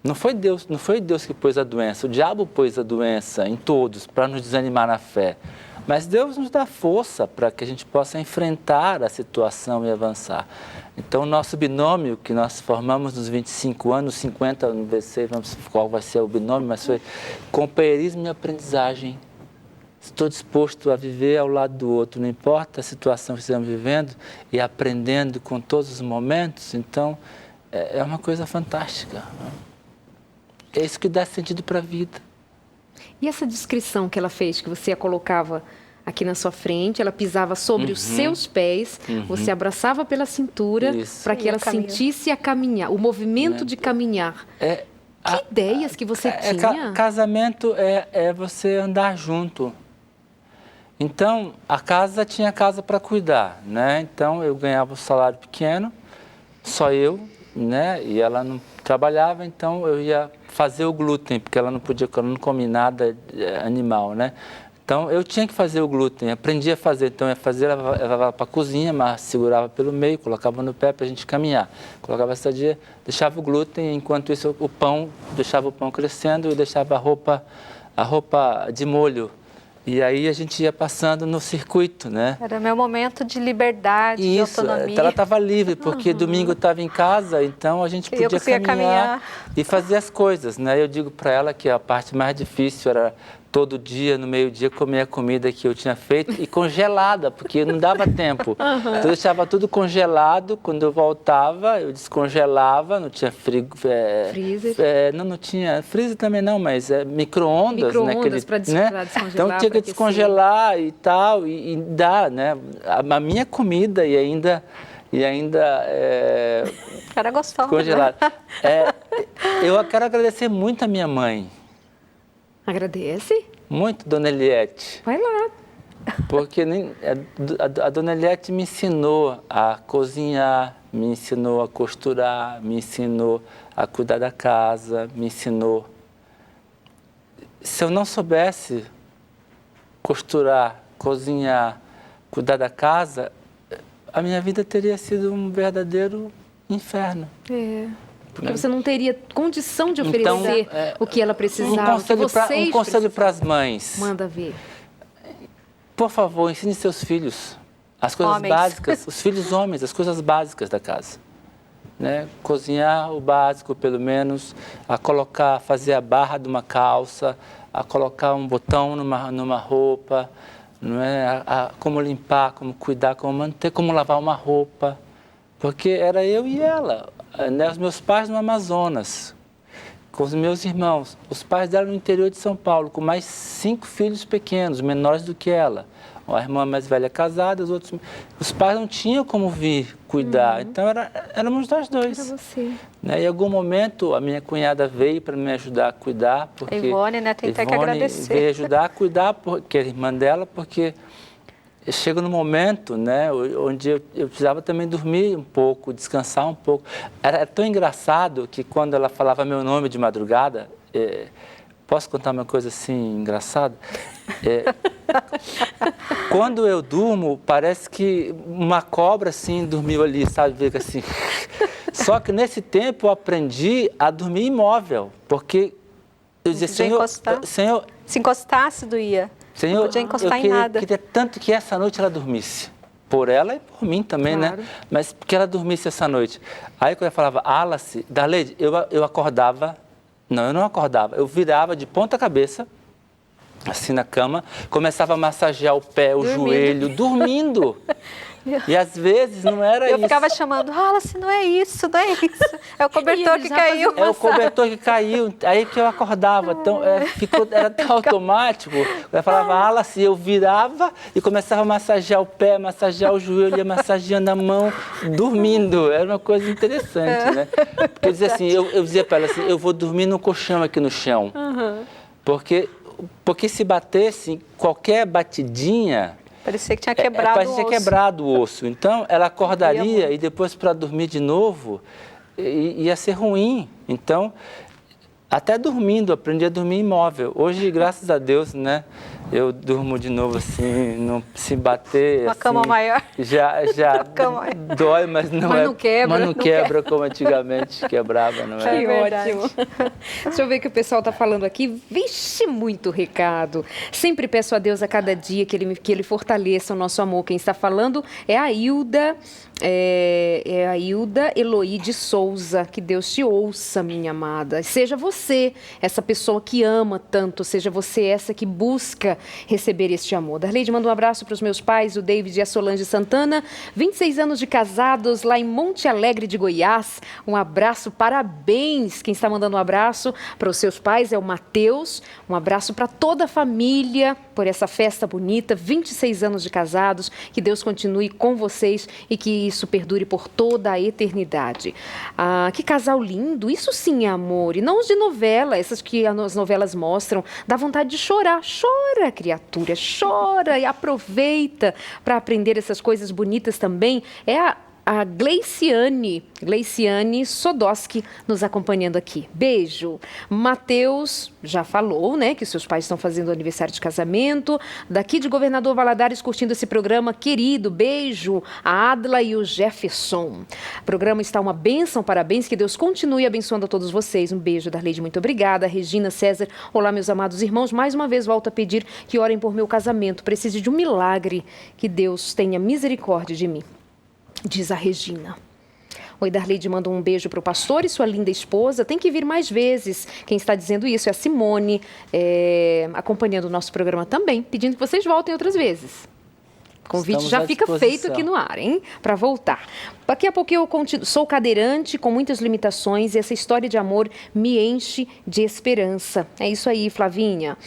Não foi Deus que pôs a doença, o diabo pôs a doença em todos para nos desanimar na fé. Mas Deus nos dá força para que a gente possa enfrentar a situação e avançar. Então, o nosso binômio que nós formamos nos 25 anos, 50, não sei qual vai ser o binômio, mas foi companheirismo e aprendizagem. Estou disposto a viver ao lado do outro, não importa a situação que estamos vivendo, e aprendendo com todos os momentos. Então, é uma coisa fantástica. É isso que dá sentido para a vida. E essa descrição que ela fez, que você a colocava aqui na sua frente, ela pisava sobre os seus pés, você abraçava pela cintura para que ela sentisse a caminhar, o movimento de caminhar. Que ideias que você tinha? Casamento é você andar junto. Então, a casa tinha casa para cuidar, né? Então, eu ganhava um salário pequeno, só eu, né? E ela não trabalhava, então eu ia fazer o glúten, porque ela não podia, ela não come nada animal, né? Então, eu tinha que fazer o glúten, aprendi a fazer. Então, eu levava para a cozinha, mas segurava pelo meio, colocava no pé para a gente caminhar. Colocava essa dia, deixava o glúten, enquanto isso o pão, deixava o pão crescendo e deixava a roupa de molho. E aí a gente ia passando no circuito, né? Era meu momento de liberdade, de autonomia. Ela estava livre, porque domingo eu estava em casa, então a gente podia caminhar e fazer as coisas, né? Eu digo para ela que a parte mais difícil era todo dia, no meio-dia, comer a comida que eu tinha feito e congelada, porque não dava tempo. Então eu deixava tudo congelado, quando eu voltava, eu descongelava, não tinha freezer. Não tinha freezer também não, mas micro-ondas, né? Micro-ondas para descongelar. Então tinha que descongelar e tal, e dar, né? A minha comida e ainda Era gostosa. Congelada. Eu quero agradecer muito a minha mãe. Agradece? Muito, Dona Eliette. Vai lá. Porque a Dona Eliette me ensinou a cozinhar, me ensinou a costurar, me ensinou a cuidar da casa, me ensinou. Se eu não soubesse costurar, cozinhar, cuidar da casa, a minha vida teria sido um verdadeiro inferno. Porque você não teria condição de oferecer o que ela precisava. Um conselho para as mães. Manda ver. Por favor, ensine seus filhos as coisas básicas, os filhos homens, as coisas básicas da casa. Né? Cozinhar o básico, pelo menos, a fazer a barra de uma calça, a colocar um botão numa roupa, não é? Como limpar, como cuidar, como manter, como lavar uma roupa. Porque era eu e ela. Né, os meus pais no Amazonas, com os meus irmãos, os pais dela no interior de São Paulo, com mais 5 filhos pequenos, menores do que ela. A irmã mais velha casada, os pais não tinham como vir cuidar, então éramos nós dois. Era você. Né, em algum momento a minha cunhada veio para me ajudar a cuidar, porque a Ivone, né, tem que agradecer. Veio ajudar a cuidar, porque é irmã dela, porque chega no momento, né, onde eu precisava também dormir um pouco, descansar um pouco. Era tão engraçado que quando ela falava meu nome de madrugada, posso contar uma coisa assim engraçada? Quando eu durmo, parece que uma cobra assim dormiu ali, sabe? Assim. Só que nesse tempo eu aprendi a dormir imóvel, porque eu dizia, Senhor, se encostasse, doía. Senhor, não podia encostar em nada. Eu queria tanto que essa noite ela dormisse. Por ela e por mim também, claro, né? Mas que ela dormisse essa noite. Aí quando ela falava, Alice, Darleide, eu acordava. Não, eu não acordava. Eu virava de ponta cabeça, assim na cama, começava a massagear o pé, o joelho, dormindo. E às vezes não era isso. Eu ficava chamando, Alice, não é isso, não é isso. É o cobertor que caiu. É o cobertor que caiu. Aí que eu acordava. Então, era tão automático. Eu falava, Alice, eu virava e começava a massagear o pé, massagear o joelho, ia massageando a mão, dormindo. Era uma coisa interessante, né? Porque eu dizia assim, eu dizia para ela assim, eu vou dormir no colchão aqui no chão. Porque se batesse qualquer batidinha, parecia que tinha quebrado o osso. Parecia quebrado o osso. Então, ela acordaria e depois para dormir de novo, ia ser ruim. Então, até dormindo, aprendi a dormir imóvel. Hoje, graças a Deus, né, eu durmo de novo assim, não se bater. Uma assim, cama maior. Já dói, mas não quebra como antigamente quebrava, não é? Que ótimo. Deixa eu ver o que o pessoal está falando aqui. Vixe, muito recado. Sempre peço a Deus a cada dia que ele fortaleça o nosso amor. Quem está falando é a Hilda. É a Hilda Eloí de Souza. Que Deus te ouça, minha amada. Seja você essa pessoa que ama tanto, seja você essa que busca receber este amor. Darleide, manda um abraço para os meus pais, o David e a Solange Santana, 26 anos de casados lá em Monte Alegre de Goiás. Um abraço, parabéns. Quem está mandando um abraço para os seus pais é o Matheus. Um abraço para toda a família por essa festa bonita, 26 anos de casados. Que Deus continue com vocês e que isso perdure por toda a eternidade. Ah, que casal lindo, isso sim é amor, e não os de novela, essas que as novelas mostram, dá vontade de chorar. Chora, criatura, chora e aproveita para aprender essas coisas bonitas também. a Gleiciane Sodoski nos acompanhando aqui. Beijo. Mateus já falou, né, que seus pais estão fazendo aniversário de casamento. Daqui de Governador Valadares curtindo esse programa querido. Beijo. A Adla e o Jefferson. O programa está uma bênção, parabéns. Que Deus continue abençoando a todos vocês. Um beijo, Darleide, muito obrigada. Regina César, olá, meus amados irmãos. Mais uma vez volto a pedir que orem por meu casamento. Preciso de um milagre. Que Deus tenha misericórdia de mim, diz a Regina. Oi, Darleide, manda um beijo para o pastor e sua linda esposa. Tem que vir mais vezes. Quem está dizendo isso é a Simone, acompanhando o nosso programa também, pedindo que vocês voltem outras vezes. O convite já fica feito aqui no ar, hein? Para voltar. Daqui a pouco eu sou cadeirante com muitas limitações e essa história de amor me enche de esperança. É isso aí, Flavinha.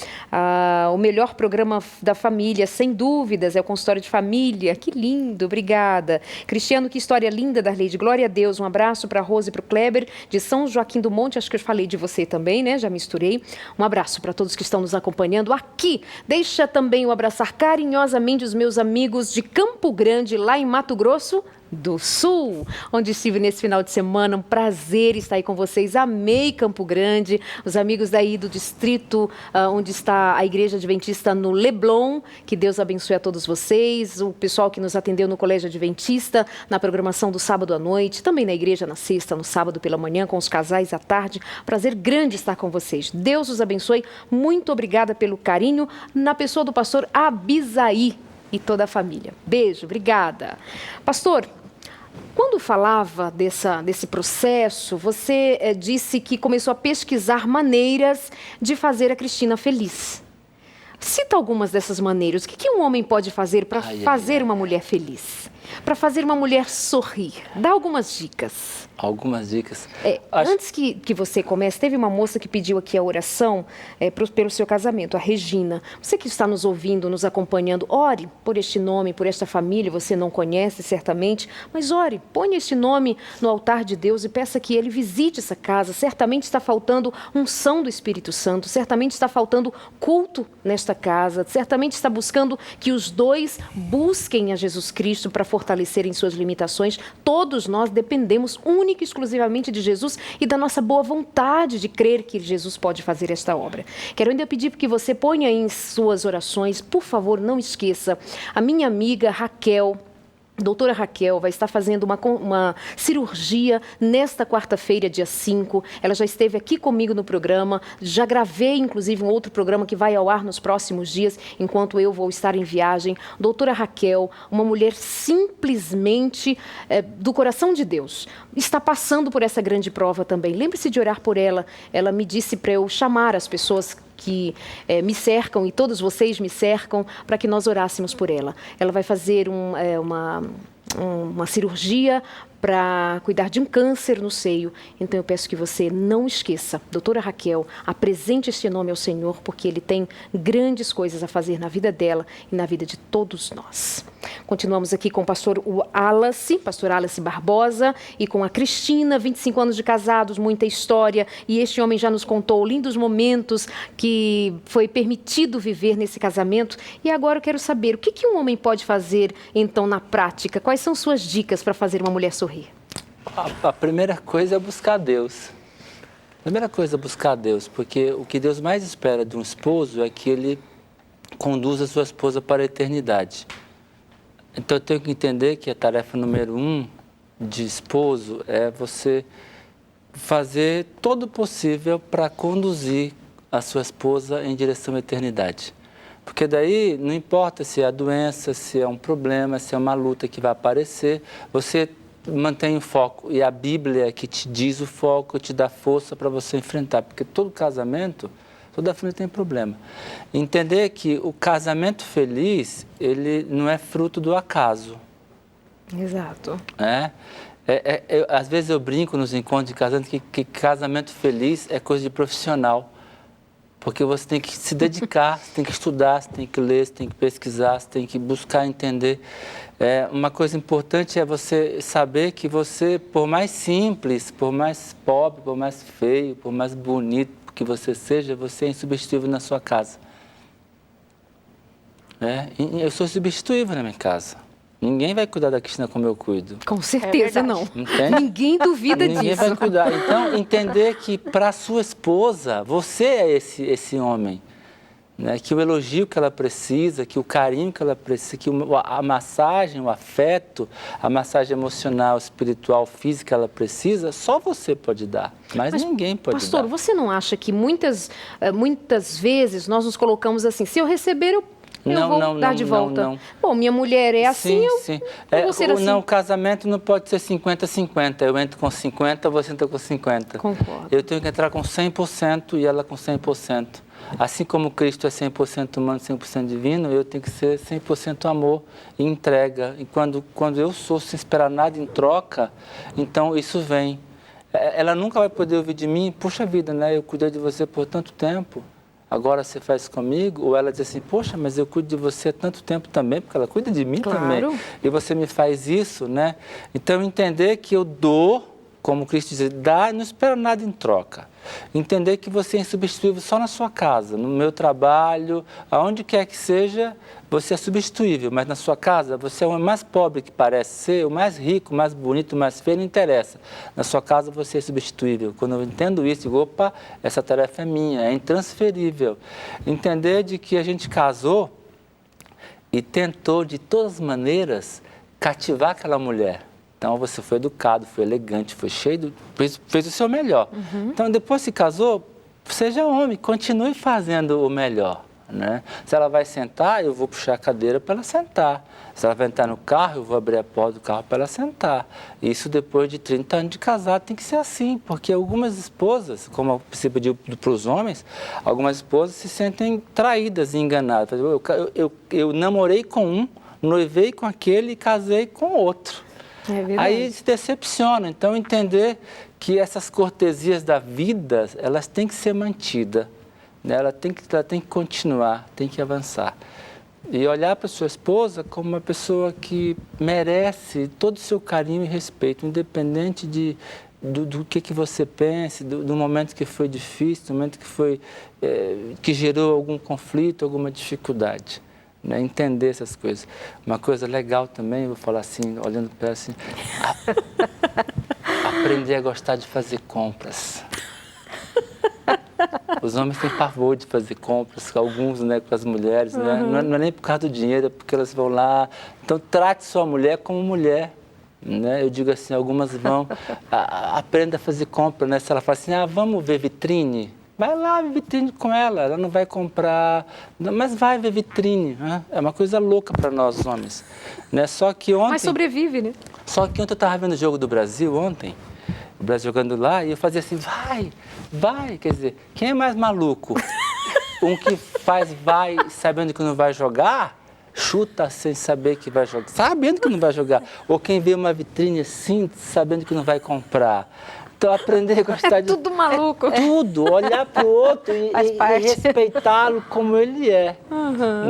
O melhor programa da família, sem dúvidas, é o Consultório de Família. Que lindo, obrigada. Cristiano, que história linda, Darleide. Glória a Deus. Um abraço para a Rose e para o Kleber, de São Joaquim do Monte. Acho que eu falei de você também, né? Já misturei. Um abraço para todos que estão nos acompanhando aqui. Deixa também eu abraçar carinhosamente os meus amigos de Campo Grande, lá em Mato Grosso do Sul, onde estive nesse final de semana. Um prazer estar aí com vocês. Amei Campo Grande, os amigos daí do distrito onde está a Igreja Adventista no Leblon. Que Deus abençoe a todos vocês, o pessoal que nos atendeu no Colégio Adventista, na programação do sábado à noite, também na igreja na sexta, no sábado pela manhã, com os casais à tarde. Prazer grande estar com vocês. Deus os abençoe. Muito obrigada pelo carinho, na pessoa do pastor Abisaí e toda a família. Beijo, obrigada. Pastor, quando falava desse processo, você disse que começou a pesquisar maneiras de fazer a Cristina feliz. Cita algumas dessas maneiras. O que um homem pode fazer para fazer uma mulher feliz? Para fazer uma mulher sorrir? Dá algumas dicas. Algumas dicas. Antes que você comece, teve uma moça que pediu aqui a oração pelo seu casamento, a Regina. Você que está nos ouvindo, nos acompanhando, ore por este nome, por esta família. Você não conhece certamente, mas ore, ponha este nome no altar de Deus e peça que Ele visite essa casa. Certamente está faltando unção do Espírito Santo, certamente está faltando culto nesta casa, certamente está buscando que os dois busquem a Jesus Cristo para fortalecerem suas limitações. Todos nós dependemos única e exclusivamente de Jesus e da nossa boa vontade de crer que Jesus pode fazer esta obra. Quero ainda pedir que você ponha em suas orações, por favor, não esqueça, a minha amiga Raquel, doutora Raquel, vai estar fazendo uma cirurgia nesta quarta-feira, dia 5. Ela já esteve aqui comigo no programa. Já gravei, inclusive, um outro programa que vai ao ar nos próximos dias, enquanto eu vou estar em viagem. Doutora Raquel, uma mulher simplesmente do coração de Deus, está passando por essa grande prova também. Lembre-se de orar por ela. Ela me disse para eu chamar as pessoas que me cercam e todos vocês me cercam para que nós orássemos por ela. Ela vai fazer uma cirurgia para cuidar de um câncer no seio. Então eu peço que você não esqueça, doutora Raquel, apresente este nome ao Senhor, porque Ele tem grandes coisas a fazer na vida dela e na vida de todos nós. Continuamos aqui com o pastor Wallace Barbosa, e com a Cristina, 25 anos de casados, muita história, e este homem já nos contou lindos momentos que foi permitido viver nesse casamento. E agora eu quero saber, o que um homem pode fazer, então, na prática? Quais são suas dicas para fazer uma mulher sorrir? A primeira coisa é buscar Deus. A primeira coisa é buscar Deus, porque o que Deus mais espera de um esposo é que ele conduza a sua esposa para a eternidade. Então eu tenho que entender que a tarefa número 1 de esposo é você fazer todo o possível para conduzir a sua esposa em direção à eternidade. Porque daí não importa se é a doença, se é um problema, se é uma luta que vai aparecer, você mantém o foco, e a Bíblia é que te diz o foco, te dá força para você enfrentar, porque todo casamento, toda família tem problema. Entender que o casamento feliz, ele não é fruto do acaso. Exato. Às vezes eu brinco nos encontros de casamento que casamento feliz é coisa de profissional, porque você tem que se dedicar, você tem que estudar, você tem que ler, você tem que pesquisar, você tem que buscar entender. Uma coisa importante é você saber que você, por mais simples, por mais pobre, por mais feio, por mais bonito que você seja, você é insubstituível na sua casa. Eu sou substituível na minha casa. Ninguém vai cuidar da Cristina como eu cuido. Com certeza não. Entende? Ninguém duvida Ninguém disso. vai cuidar. Então, entender que para sua esposa, você é esse homem. Né? Que o elogio que ela precisa, que o carinho que ela precisa, que a massagem, o afeto, a massagem emocional, espiritual, física que ela precisa, só você pode dar. Mas ninguém pode pastor, dar. você não acha que muitas vezes nós nos colocamos assim, se eu receber, eu vou dar de volta? Não. Bom, minha mulher é assim, sim. eu vou ser assim. Não, o casamento não pode ser 50-50. Eu entro com 50, você entra com 50. Concordo. Eu tenho que entrar com 100% e ela com 100%. Assim como Cristo é 100% humano, 100% divino, eu tenho que ser 100% amor e entrega. E quando eu sou sem esperar nada em troca, então isso vem. Ela nunca vai poder ouvir de mim, puxa vida, né? Eu cuidei de você por tanto tempo. Agora você faz comigo, ou ela diz assim, poxa, mas eu cuido de você há tanto tempo também, porque ela cuida de mim também. E você me faz isso, né? Então, entender que eu dou, como Cristo diz, dá e não espero nada em troca. Entender que você é insubstituível só na sua casa, no meu trabalho, aonde quer que seja, você é substituível, mas na sua casa você é o mais pobre que parece ser, o mais rico, o mais bonito, o mais feio, não interessa. Na sua casa você é substituível. Quando eu entendo isso, digo, opa, essa tarefa é minha, é intransferível. Entender de que a gente casou e tentou de todas as maneiras cativar aquela mulher. Então, você foi educado, foi elegante, foi cheio, fez o seu melhor. Então, depois se casou, seja homem, continue fazendo o melhor. Né? Se ela vai sentar, eu vou puxar a cadeira para ela sentar. Se ela vai entrar no carro, eu vou abrir a porta do carro para ela sentar. Isso depois de 30 anos de casado tem que ser assim, porque algumas esposas, como você pediu para os homens, algumas esposas se sentem traídas e enganadas. Eu namorei com um, noivei com aquele e casei com outro. Aí se decepciona. Então, entender que essas cortesias da vida, elas têm que ser mantidas. Né? Ela tem que continuar, tem que avançar. E olhar para sua esposa como uma pessoa que merece todo o seu carinho e respeito, independente do que você pense, do momento que foi difícil, do momento que gerou algum conflito, alguma dificuldade. Né? Entender essas coisas. Uma coisa legal também, eu vou falar assim, olhando para ela assim, aprender a gostar de fazer compras. Os homens têm pavor de fazer compras, alguns, né, com as mulheres, né? Não é nem por causa do dinheiro, é porque elas vão lá. Então, trate sua mulher como mulher. Né? Eu digo assim, algumas vão, aprenda a fazer compra, né? Se ela fala assim, vamos ver vitrine, vai lá ver vitrine com ela não vai comprar, mas vai ver vitrine. Né? É uma coisa louca para nós, homens. Né? Só que ontem... Mas sobrevive, né? Só que ontem eu estava vendo o jogo do Brasil, o Brasil jogando lá, e eu fazia assim, vai, quer dizer, quem é mais maluco? Um que vai sabendo que não vai jogar, chuta sem saber que vai jogar, sabendo que não vai jogar. Ou quem vê uma vitrine assim, sabendo que não vai comprar. Então, aprender a gostar de... tudo maluco. Tudo, olhar para o outro e respeitá-lo como ele é,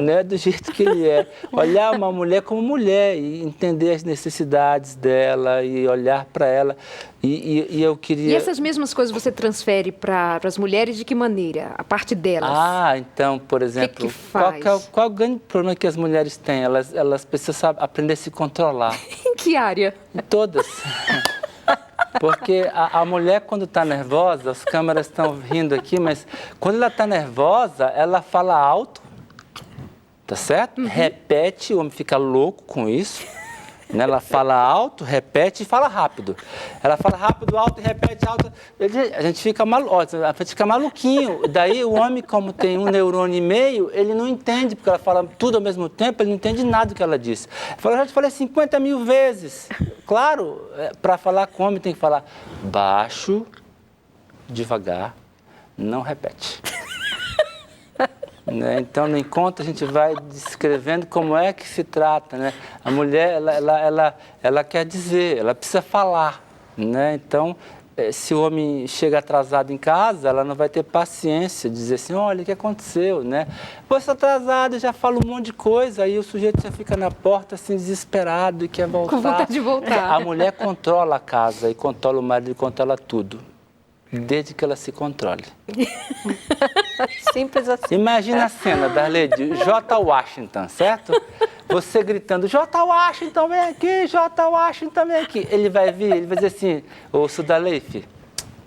né? Do jeito que ele é. Olhar uma mulher como mulher e entender as necessidades dela e olhar para ela. E eu queria... E essas mesmas coisas você transfere para as mulheres de que maneira? A parte delas? Então, por exemplo, qual o grande problema que as mulheres têm? Elas precisam aprender a se controlar. Em que área? Em todas. Porque a mulher, quando está nervosa, as câmeras estão rindo aqui, mas quando ela está nervosa, ela fala alto, tá certo? Repete, o homem fica louco com isso. Né? Ela fala alto, repete e fala rápido. Ela fala rápido, alto e repete alto. A gente fica maluquinho. Daí o homem, como tem um neurônio e meio, ele não entende, porque ela fala tudo ao mesmo tempo, ele não entende nada do que ela disse. Eu já te falei 50 mil vezes. Claro, para falar com o homem tem que falar baixo, devagar, não repete. Né? Então, no encontro, a gente vai descrevendo como é que se trata. Né? A mulher, ela quer dizer, ela precisa falar. Né? Então, se o homem chega atrasado em casa, ela não vai ter paciência de dizer assim, olha, o que aconteceu? Né? Você está atrasado, já fala um monte de coisa, aí o sujeito já fica na porta assim, desesperado e quer voltar. Com vontade de voltar. A mulher controla a casa e controla o marido e controla tudo. Desde que ela se controle. Simples assim. Imagina a cena, Darley, de J. Washington, certo? Você gritando, J. Washington, vem aqui, J. Washington, vem aqui. Ele vai vir, ele vai dizer assim, ô Sudalei, filho,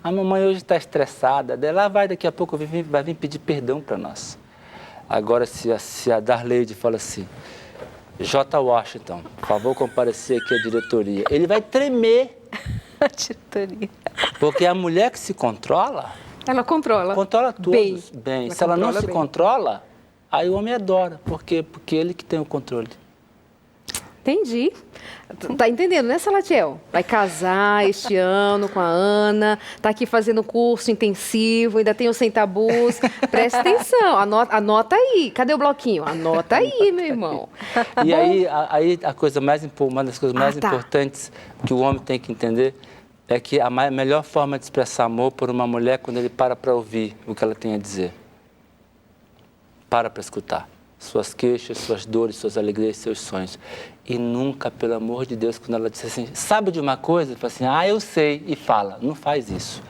a mamãe hoje está estressada, ela vai daqui a pouco, vai vir pedir perdão para nós. Agora, se a Darleide fala assim, J. Washington, por favor, comparecer aqui à diretoria, ele vai tremer. A diretoria. Porque a mulher que se controla... Ela controla. Controla todos bem. Se ela não se bem. controla, aí o homem adora. Por quê? Porque ele que tem o controle. Entendi. Tá entendendo, né, Salatiel? Vai casar este ano com a Ana, tá aqui fazendo curso intensivo, ainda tem o Sem Tabus. Presta atenção, anota aí. Cadê o bloquinho? Anota aí, meu irmão. E aí a coisa uma das coisas mais importantes que o homem tem que entender é que a melhor forma de expressar amor por uma mulher é quando ele para ouvir o que ela tem a dizer. Para escutar. Suas queixas, suas dores, suas alegrias, seus sonhos. E nunca, pelo amor de Deus, quando ela diz assim, sabe de uma coisa? Ele fala assim, eu sei, e fala. Não faz isso.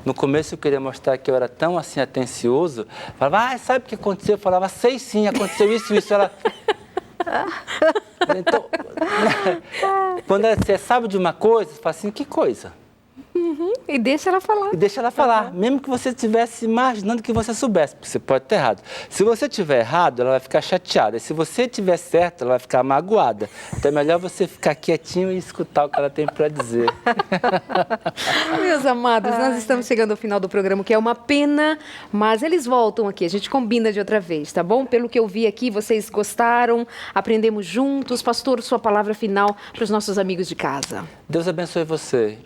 No começo eu queria mostrar que eu era tão assim atencioso. Falava, sabe o que aconteceu? Eu falava, sei sim, aconteceu isso. Ela... Então, quando ela diz, sabe de uma coisa? Eu falo assim, que coisa? E deixa ela falar. E deixa ela falar, mesmo que você estivesse imaginando que você soubesse, porque você pode estar errado. Se você estiver errado, ela vai ficar chateada. E se você estiver certo, ela vai ficar magoada. Então é melhor você ficar quietinho e escutar o que ela tem para dizer. Meus amados, nós estamos chegando ao final do programa, que é uma pena, mas eles voltam aqui, a gente combina de outra vez, tá bom? Pelo que eu vi aqui, vocês gostaram, aprendemos juntos. Pastor, sua palavra final para os nossos amigos de casa. Deus abençoe você.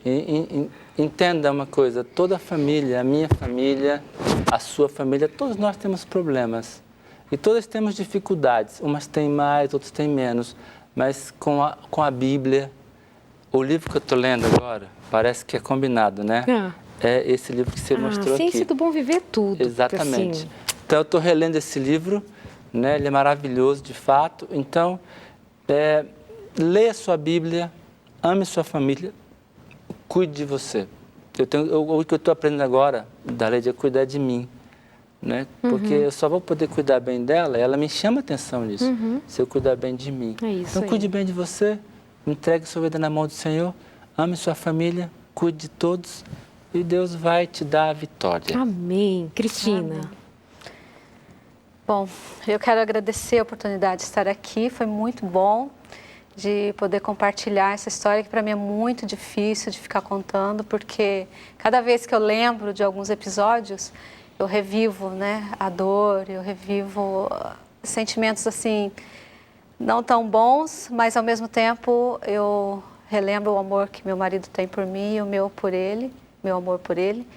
Entenda uma coisa, toda a família, a minha família, a sua família, todos nós temos problemas. E todos temos dificuldades. Umas têm mais, outros têm menos. Mas com a Bíblia, o livro que eu estou lendo agora, parece que é combinado, né? É esse livro que você mostrou aqui. Ciência do Bom Viver é tudo. Exatamente. Assim. Então, eu estou relendo esse livro, né? Ele é maravilhoso, de fato. Então, leia sua Bíblia, ame sua família, cuide de você. O que eu estou aprendendo agora, Darleide, é cuidar de mim. Né? Porque eu só vou poder cuidar bem dela, ela me chama a atenção nisso, se eu cuidar bem de mim. É isso então, cuide bem de você, entregue sua vida na mão do Senhor, ame sua família, cuide de todos e Deus vai te dar a vitória. Amém. Cristina. Amém. Bom, eu quero agradecer a oportunidade de estar aqui, foi muito bom de poder compartilhar essa história que para mim é muito difícil de ficar contando, porque cada vez que eu lembro de alguns episódios, eu revivo, né, a dor, eu revivo sentimentos assim, não tão bons, mas ao mesmo tempo eu relembro o amor que meu marido tem por mim e o meu por ele, meu amor por ele.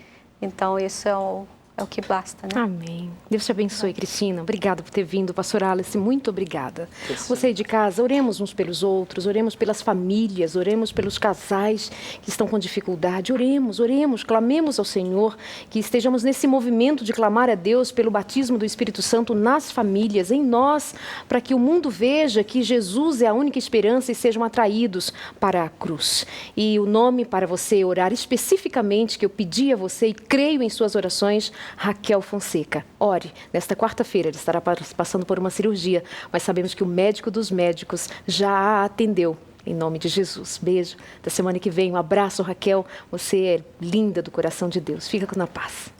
Então isso é o que basta, né? Amém. Deus te abençoe, Cristina. Obrigada por ter vindo. Pastor Alice, muito obrigada. Você de casa, oremos uns pelos outros, oremos pelas famílias, oremos pelos casais que estão com dificuldade. Oremos, clamemos ao Senhor, que estejamos nesse movimento de clamar a Deus pelo batismo do Espírito Santo nas famílias, em nós, para que o mundo veja que Jesus é a única esperança e sejam atraídos para a cruz. E o nome para você orar especificamente, que eu pedi a você e creio em suas orações, Raquel Fonseca. Ore, nesta quarta-feira ele estará passando por uma cirurgia, mas sabemos que o médico dos médicos já a atendeu. Em nome de Jesus. Beijo. Da semana que vem, um abraço, Raquel. Você é linda do coração de Deus. Fica na paz.